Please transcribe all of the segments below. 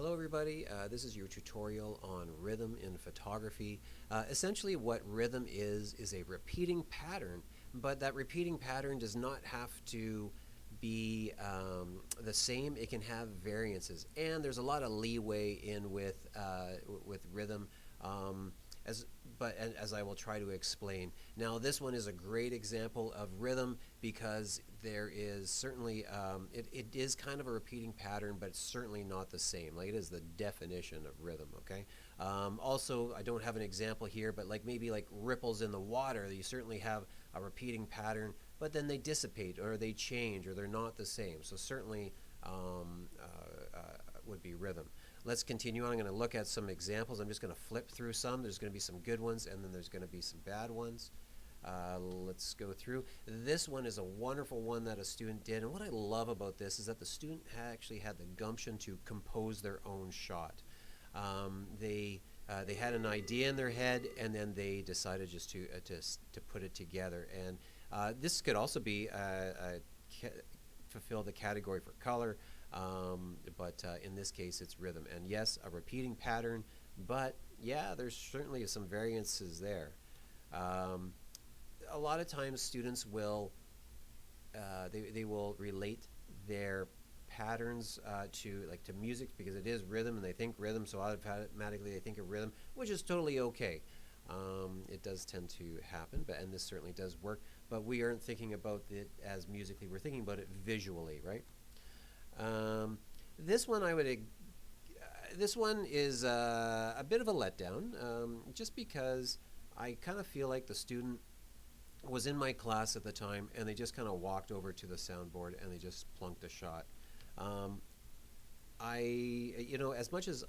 Hello everybody, this is your tutorial on rhythm in photography. Essentially what rhythm is a repeating pattern, but that repeating pattern does not have to be the same. It can have variances, and there's a lot of leeway in with rhythm, as as I will try to explain. Now this one is a great example of rhythm because there is certainly it is kind of a repeating pattern, but it's certainly not the same. Like, it is the definition of rhythm. Okay. Also, I don't have an example here, but like maybe like ripples in the water, you certainly have a repeating pattern, but then they dissipate or they change or they're not the same. So certainly would be rhythm. Let's continue on. I'm going to look at some examples. I'm just going to flip through some. There's going to be some good ones, and then there's going to be some bad ones. Let's go through. This one is a wonderful one that a student did, and what I love about this is that the student actually had the gumption to compose their own shot. They had an idea in their head, and then they decided just to put it together. And this could also be fulfill the category for color, but in this case it's rhythm. And yes, a repeating pattern, but yeah, there's certainly some variances there. A lot of times students will they will relate their patterns to music because it is rhythm, and they think rhythm, so automatically they think of rhythm, which is totally okay. It does tend to happen, and this certainly does work, but we aren't thinking about it as musically, we're thinking about it visually, right? This one this one is a bit of a letdown, just because I kind of feel like the student was in my class at the time, and they just kind of walked over to the soundboard and they just plunked a shot. As much as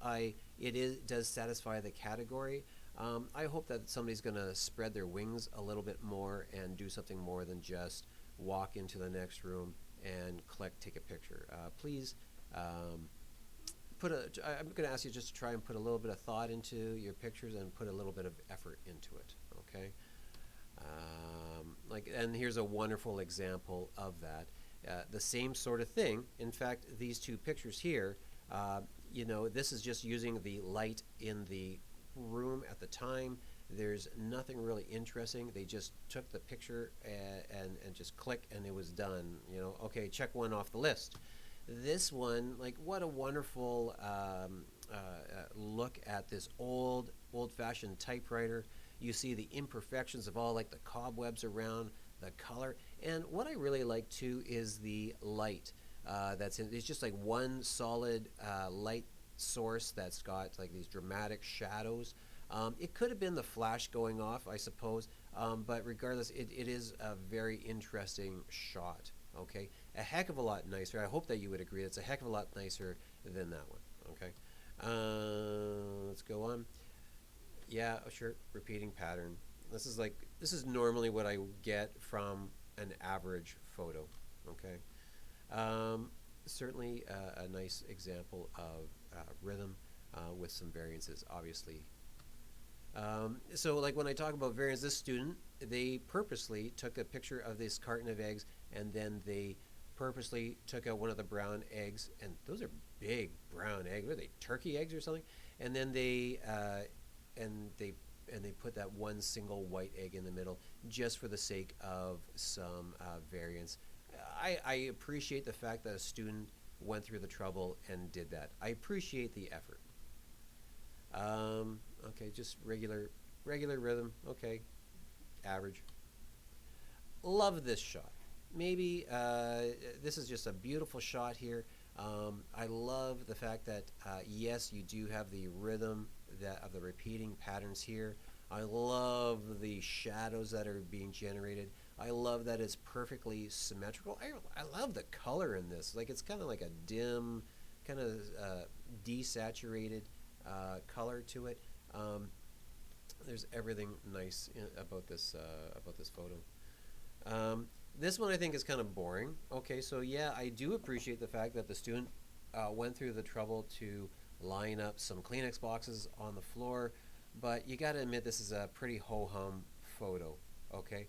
does satisfy the category, I hope that somebody's going to spread their wings a little bit more and do something more than just walk into the next room and take a picture. Please, I'm going to ask you just to try and put a little bit of thought into your pictures and put a little bit of effort into it. Okay. And here's a wonderful example of that. The same sort of thing. In fact, these two pictures here, this is just using the light in the room at the time. There's nothing really interesting. They just took the picture and just click, and it was done. Okay, check one off the list. This one, what a wonderful look at this old-fashioned typewriter. You see the imperfections of all the cobwebs around, the color, and what I really like too is the light that's in. It's just like one solid light source that's got these dramatic shadows. It could have been the flash going off, I suppose, but regardless, it is a very interesting shot. Okay, a heck of a lot nicer. I hope that you would agree. It's a heck of a lot nicer than that one. Okay, let's go on. Yeah, sure. Repeating pattern. This is normally what I get from an average photo. Okay, certainly a nice example of rhythm with some variances, obviously. So when I talk about variance, this student, they purposely took a picture of this carton of eggs, and then they purposely took out one of the brown eggs, and those are big brown eggs. Are they turkey eggs or something? And then they put that one single white egg in the middle just for the sake of some variance. I appreciate the fact that a student went through the trouble and did that. I appreciate the effort. Okay, just regular rhythm. Okay, average. Love this shot. Maybe this is just a beautiful shot here. I love the fact that yes, you do have the rhythm of the repeating patterns here. I love the shadows that are being generated. I love that it's perfectly symmetrical. I love the color in this. It's kind of like a dim, kind of desaturated color to it. There's everything nice about this photo. This one I think is kind of boring. Okay, so yeah, I do appreciate the fact that the student went through the trouble to line up some Kleenex boxes on the floor, but you gotta admit this is a pretty ho-hum photo. Okay,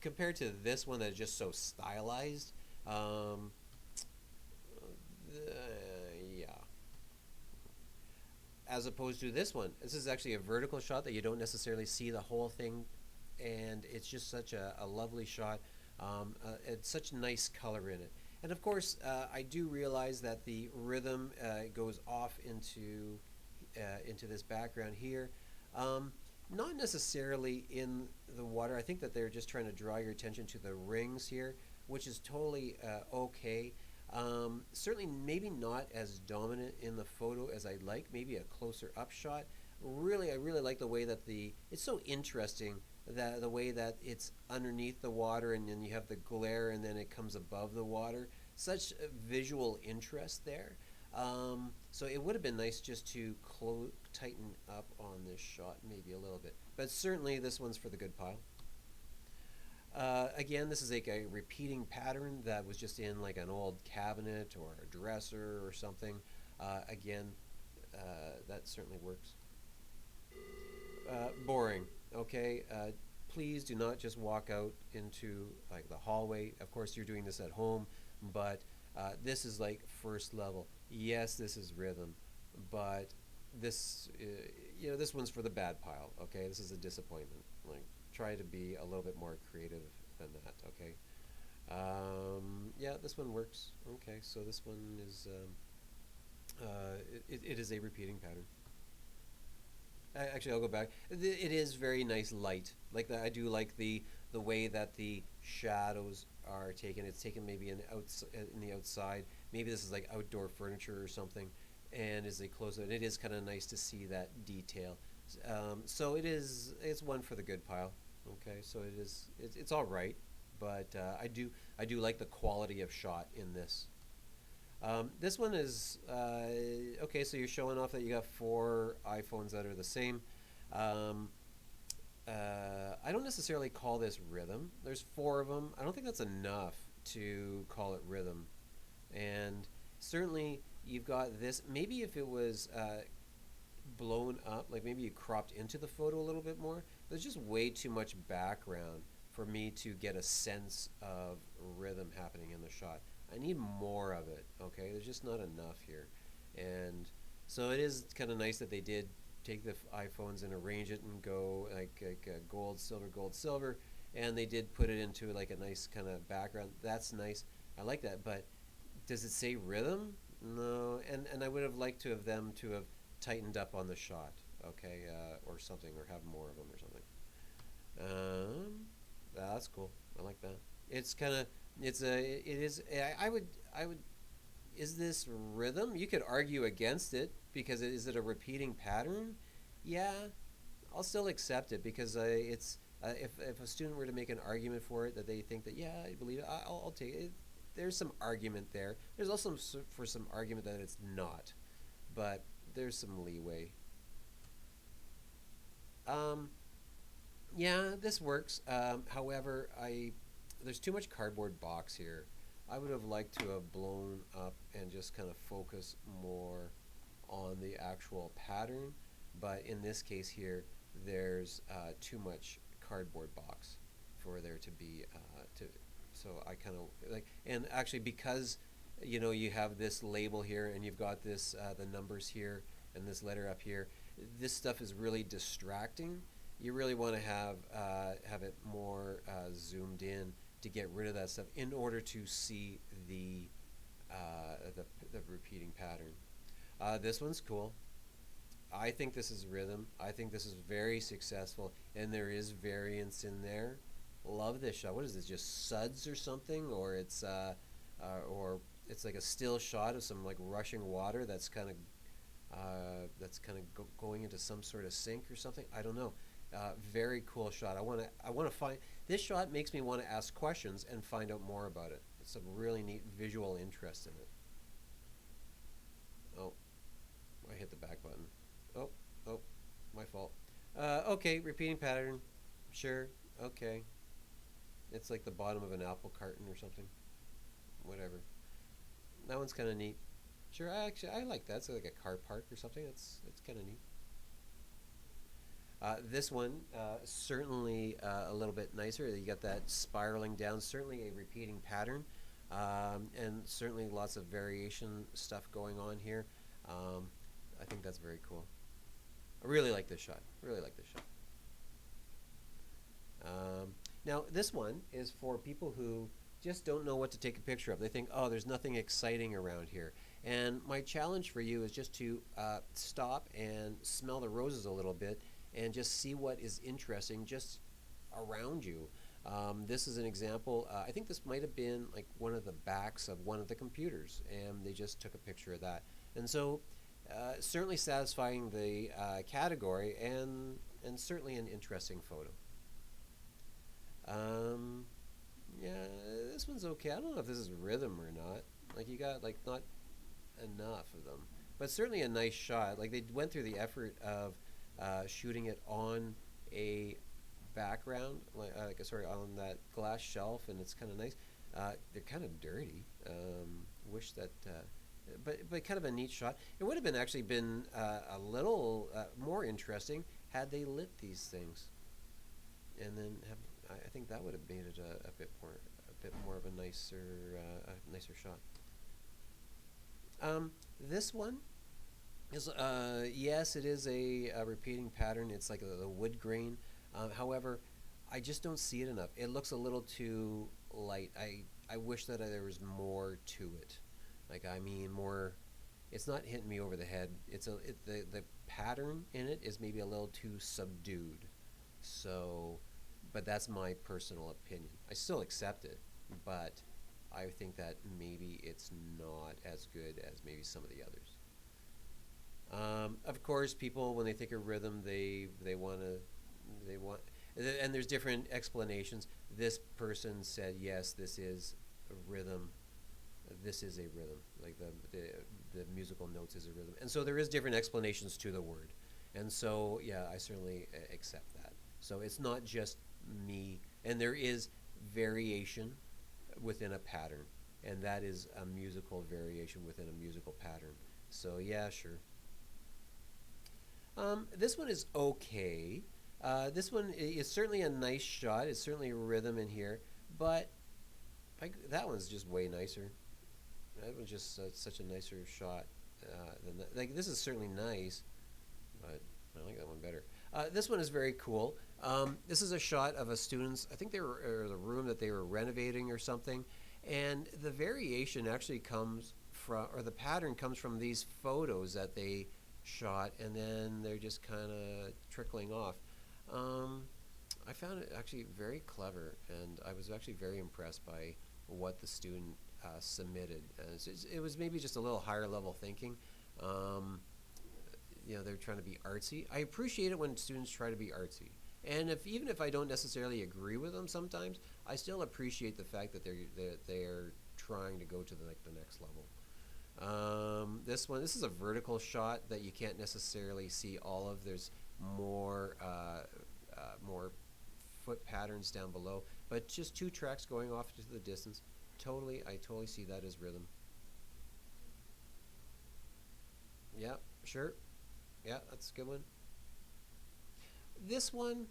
compared to this one that's just so stylized. Yeah. as opposed to this one. This is actually a vertical shot that you don't necessarily see the whole thing, and it's just such a lovely shot. It's such nice color in it. And of course, I do realize that the rhythm goes off into this background here. Not necessarily in the water. I think that they're just trying to draw your attention to the rings here, which is totally okay. Certainly, maybe not as dominant in the photo as I'd like. Maybe a closer up shot. Really, I really like the way that it's so interesting that the way that it's underneath the water and then you have the glare and then it comes above the water. Such visual interest there. So it would have been nice just to tighten up on this shot maybe a little bit. But certainly this one's for the good pile. Again, this is like a repeating pattern that was just in like an old cabinet or a dresser or something. Again, that certainly works. Boring, okay? Please do not just walk out into like the hallway. Of course, you're doing this at home, but this is like first level. Yes, this is rhythm, but this, this one's for the bad pile, okay? This is a disappointment. Like, try to be a little bit more creative than that, okay? Yeah, this one works. Okay, so this one is, it is a repeating pattern. Actually, I'll go back. It is very nice light. Like I do like the way that the shadows are taken. It's taken maybe in the outside. Maybe this is like outdoor furniture or something. And as they close it, it is kind of nice to see that detail. So it's one for the good pile. Okay, so it's all right, but I do like the quality of shot in this. This one is okay. So you're showing off that you got 4 iPhones that are the same. I don't necessarily call this rhythm. There's 4 of them. I don't think that's enough to call it rhythm. And certainly you've got this. Maybe if it was blown up, like maybe you cropped into the photo a little bit more. There's just way too much background for me to get a sense of rhythm happening in the shot. I need more of it, okay? There's just not enough here. And so it is kind of nice that they did take the iPhones and arrange it and go like gold, silver, and they did put it into like a nice kind of background. That's nice. I like that, but does it say rhythm? No, and I would have liked to have them to have tightened up on the shot, okay, or something, or have more of them or something. That's cool. I like that. It's kind of it is. I would. Is this rhythm? You could argue against it because is it a repeating pattern? Yeah, I'll still accept it because it's if a student were to make an argument for it that they think that I believe it, I'll take it. There's some argument there. There's also for some argument that it's not, but there's some leeway. Yeah, this works. However, there's too much cardboard box here. I would have liked to have blown up and just kind of focus more on the actual pattern, but in this case here, there's too much cardboard box for there to be so I kind of like, and actually because you have this label here and you've got this the numbers here and this letter up here, this stuff is really distracting. You really want to have it more zoomed in to get rid of that stuff in order to see the repeating pattern. This one's cool. I think this is rhythm. I think this is very successful, and there is variance in there. Love this shot. What is this? Just suds or something, or it's like a still shot of some like rushing water that's kind of going into some sort of sink or something. I don't know. Very cool shot. I want to find this shot. Makes me want to ask questions and find out more about it. It's some really neat visual interest in it. Oh, I hit the back button. Oh, my fault. Okay, repeating pattern. Sure. Okay. It's like the bottom of an apple carton or something. Whatever. That one's kind of neat. Sure. I like that. It's like a car park or something. It's kind of neat. This one, certainly a little bit nicer. You got that spiraling down, certainly a repeating pattern, and certainly lots of variation stuff going on here. I think that's very cool. I really like this shot. Really like this shot. Now, this one is for people who just don't know what to take a picture of. They think, oh, there's nothing exciting around here. And my challenge for you is just to stop and smell the roses a little bit and just see what is interesting just around you. This is an example. I think this might have been like one of the backs of one of the computers, and they just took a picture of that. And so, certainly satisfying the category, and certainly an interesting photo. Um, yeah, this one's okay. I don't know if this is rhythm or not. Like you got like not enough of them, but certainly a nice shot. Like they went through the effort of shooting it on a background, sorry, on that glass shelf, and it's kind of nice. They're kind of dirty. Wish that, but kind of a neat shot. It would have been actually been a little more interesting had they lit these things, and then have. I think that would have made it a bit more of a nicer shot. This one is, yes, it is a repeating pattern. It's like the wood grain. However, I just don't see it enough. It looks a little too light. I wish that there was more to it. Like I mean, more. It's not hitting me over the head. The pattern in it is maybe a little too subdued. So, but that's my personal opinion. I still accept it, but I think that maybe it's not as good as maybe some of the others. Of course, people when they think of rhythm, they want to they want, and there's different explanations. This person said yes, this is a rhythm. This is a rhythm. Like the musical notes is a rhythm, and so there is different explanations to the word, and so yeah, I certainly accept that. So it's not just me, and there is variation within a pattern, and that is a musical variation within a musical pattern. So yeah, sure. This one is okay. This one is certainly a nice shot. It's certainly a rhythm in here, but that one's just way nicer. That one's just such a nicer shot than that. Like this is certainly nice, but I like that one better. This one is very cool. This is a shot of a student's, I think they were or the room that they were renovating or something, and the variation actually comes from, or the pattern comes from these photos that they shot, and then they're just kind of trickling off. Um, I found it actually very clever, and I was actually very impressed by what the student submitted. It was maybe just a little higher level thinking. Um, they're trying to be artsy. I appreciate it when students try to be artsy. And even if I don't necessarily agree with them sometimes, I still appreciate the fact that they're trying to go to the next level. This is a vertical shot that you can't necessarily see all of. There's more foot patterns down below, but just two tracks going off into the distance. I totally see that as rhythm. Yeah, sure. Yeah, that's a good one. This one,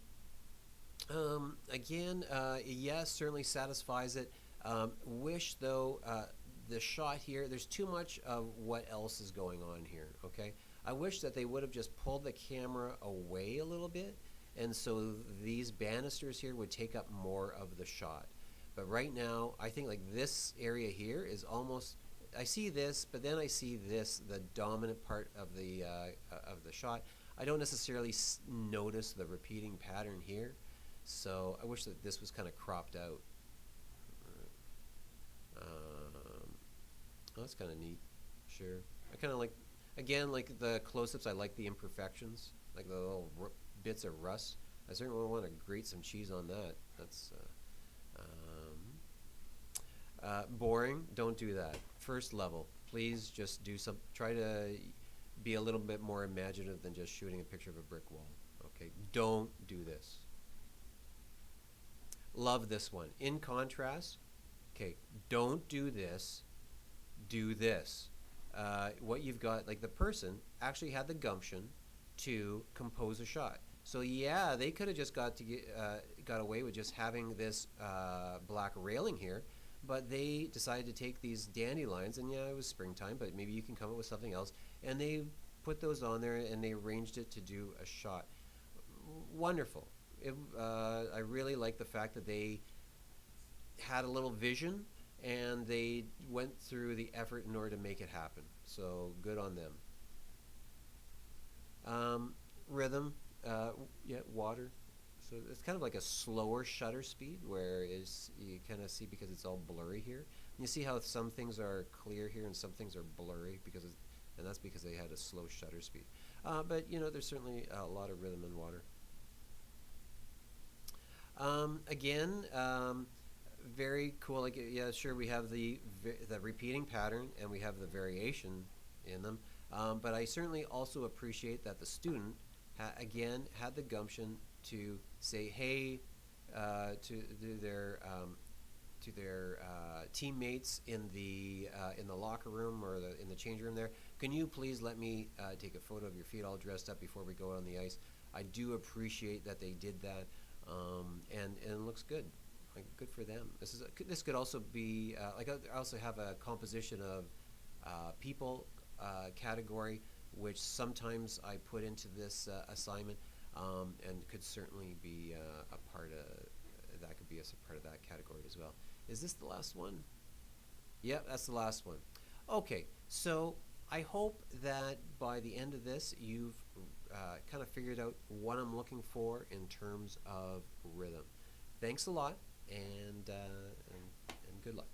again, yes, certainly satisfies it. Wish though, the shot here, there's too much of what else is going on here, okay? I wish that they would have just pulled the camera away a little bit, and so these banisters here would take up more of the shot. But right now, I think like this area here is almost, I see this, but then I see this, the dominant part of the shot. I don't necessarily notice the repeating pattern here, so I wish that this was kind of cropped out. Oh, that's kind of neat. Sure. I kind of like, again, like the close-ups, I like the imperfections, like the little bits of rust. I certainly want to grate some cheese on that. That's boring. Don't do that. First level. Please just do some. Try to be a little bit more imaginative than just shooting a picture of a brick wall. Okay. Don't do this. Love this one. In contrast, okay, don't do this. Do this. What you've got, like the person actually had the gumption to compose a shot. So yeah, they could have just got away with just having this black railing here, but they decided to take these dandelions, and yeah, it was springtime, but maybe you can come up with something else, and they put those on there, and they arranged it to do a shot. Wonderful. I really like the fact that they had a little vision and they went through the effort in order to make it happen. So good on them. Rhythm, yeah, water. So it's kind of like a slower shutter speed, where you kind of see because it's all blurry here. And you see how some things are clear here and some things are blurry and that's because they had a slow shutter speed. But there's certainly a lot of rhythm in water. Again, very cool. Like, yeah, sure, we have the repeating pattern and we have the variation in them. But I certainly also appreciate that the student again had the gumption to say, hey, to their teammates in the locker room or in the change room there. Can you please let me take a photo of your feet all dressed up before we go out on the ice? I do appreciate that they did that, and it looks good. Like, good for them. This could also be like, I also have a composition of people category, which sometimes I put into this assignment, and could certainly be a part of that. Could be a part of that category as well. Is this the last one? Yep, that's the last one. Okay, so I hope that by the end of this, you've kind of figured out what I'm looking for in terms of rhythm. Thanks a lot, and good luck.